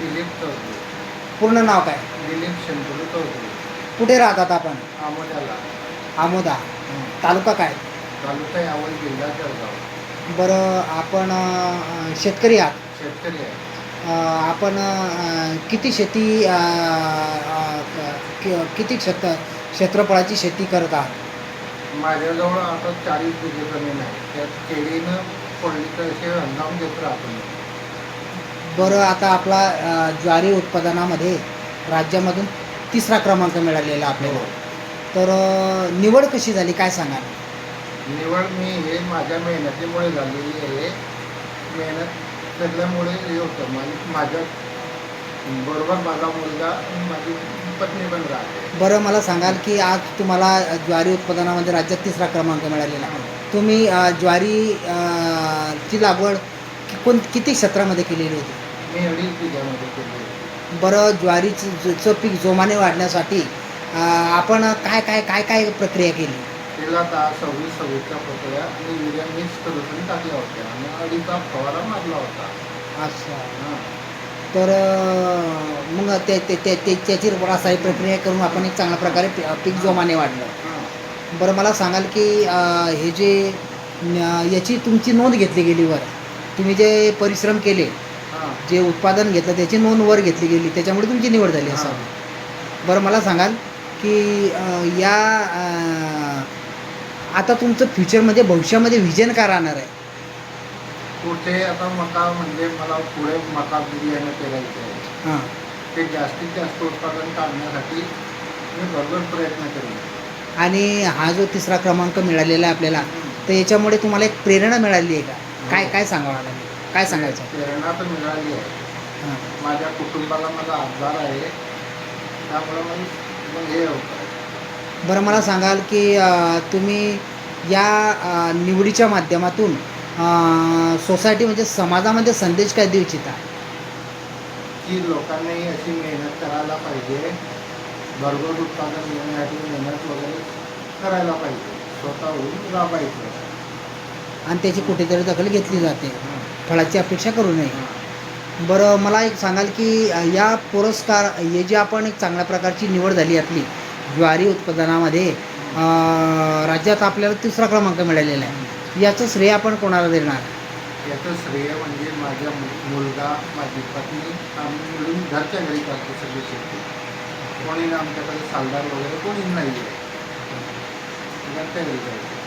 दिलीप चौधरी. पूर्ण नाव काय? दिलीप शंतनू चौधरी. कुठे राहतात आपण? आमोद्याला. आमोदा. तालुका काय? तालुका यावल, जिल्हा जळगाव. बरं, आपण शेतकरी आहात. शेतकरी आहे. आपण किती शेती किती क्षेत्रफळाची शेती करत आहात? माझ्याजवळ आता 40 बिघे जमीन आहे. त्यात केळीनं पडली तर असे हंगाम घेत राहतो मी. बरं, आता आपला ज्वारी उत्पादनामध्ये राज्यामधून 3रा क्रमांक मिळालेला आपल्याला. तर निवड कशी झाली काय सांगाल? निवड मी हे माझ्या मेहनतीमुळे झालेली आहे. मेहनत केल्यामुळे हे होतं. माझ्या बरोबर माझा मुलगा आणि माझी पत्नी पण राहते. बरं, मला सांगाल की आज तुम्हाला ज्वारी उत्पादनामध्ये राज्यात 3रा क्रमांक मिळालेला आहे. तुम्ही ज्वारी ची लागवड किती क्षेत्रामध्ये केलेली होती? मी 2.5 बिघ्यामध्ये केली. बरं, ज्वारीचं पीक जोमाने वाढण्यासाठी आपण काय काय काय काय प्रक्रिया केली? तिला 26-26च्या पकड्या आणि युरिया मिक्स करून टाकल्या होत्या आणि 2.5चा फवारा मारला होता. अच्छा. हां. तर मग त्याची रासायनिक प्रक्रिया करून आपण एक चांगल्या प्रकारे पीक जोमाने वाढलं. हां. बरं, मला सांगाल की हे जे याची तुमची नोंद घेतली गेली वर, तुम्ही जे परिश्रम केले, हां. जे उत्पादन घेतलं त्याची नोंद वर घेतली गेली, त्याच्यामुळे तुमची निवड झाली हां. असावी. बरं, मला सांगाल की या आता तुमचं फ्युचरमध्ये भविष्यामध्ये व्हिजन काय राहणार आहे? कुठे आता मका म्हणजे मला पुढे मका बिर्याणी करायचं आहे. हां. ते जास्तीत जास्त उत्पादन काढण्यासाठी मी भरपूर प्रयत्न करेन. आणि हा जो 3रा क्रमांक मिळालेला आहे आपल्याला, तर याच्यामुळे तुम्हाला एक प्रेरणा मिळाली आहे का? काय काय सांगावं लागेल? काय सांगायचं? प्रेरणा तर मिळाली आहे. हां. माझ्या कुटुंबाला माझा आधार आहे. त्यामुळे मग हे होतं. बरं, मला सांगाल की तुम्ही या निवडीच्या माध्यमातून सोसायटी म्हणजे समाजामध्ये संदेश काय देऊ इच्छिता? की लोकांनी अशी मेहनत करायला पाहिजे. भरघोस उत्पादन घेण्यासाठी मेहनत वगैरे करायला पाहिजे. स्वतःहून राबायचं. आणि त्याची कुठेतरी दखल घेतली जाते. हां. फळाची अपेक्षा करू नये. हां. बरं, मला एक सांगाल की या पुरस्कार हे जे आपण एक चांगल्या प्रकारची निवड झाली आपली ज्वारी उत्पादनामध्ये, राज्यात आपल्याला 3रा क्रमांक मिळालेला आहे. याचं श्रेय आपण कोणाला देणार? याचं श्रेय म्हणजे माझा मुलगा, माझी पत्नी, आम्ही मिळून घरच्या घरी करतो सगळी शेती. कोणी आमच्याकडे सालदार वगैरे कोणी नाही आहे. घरच्या घरी करतो.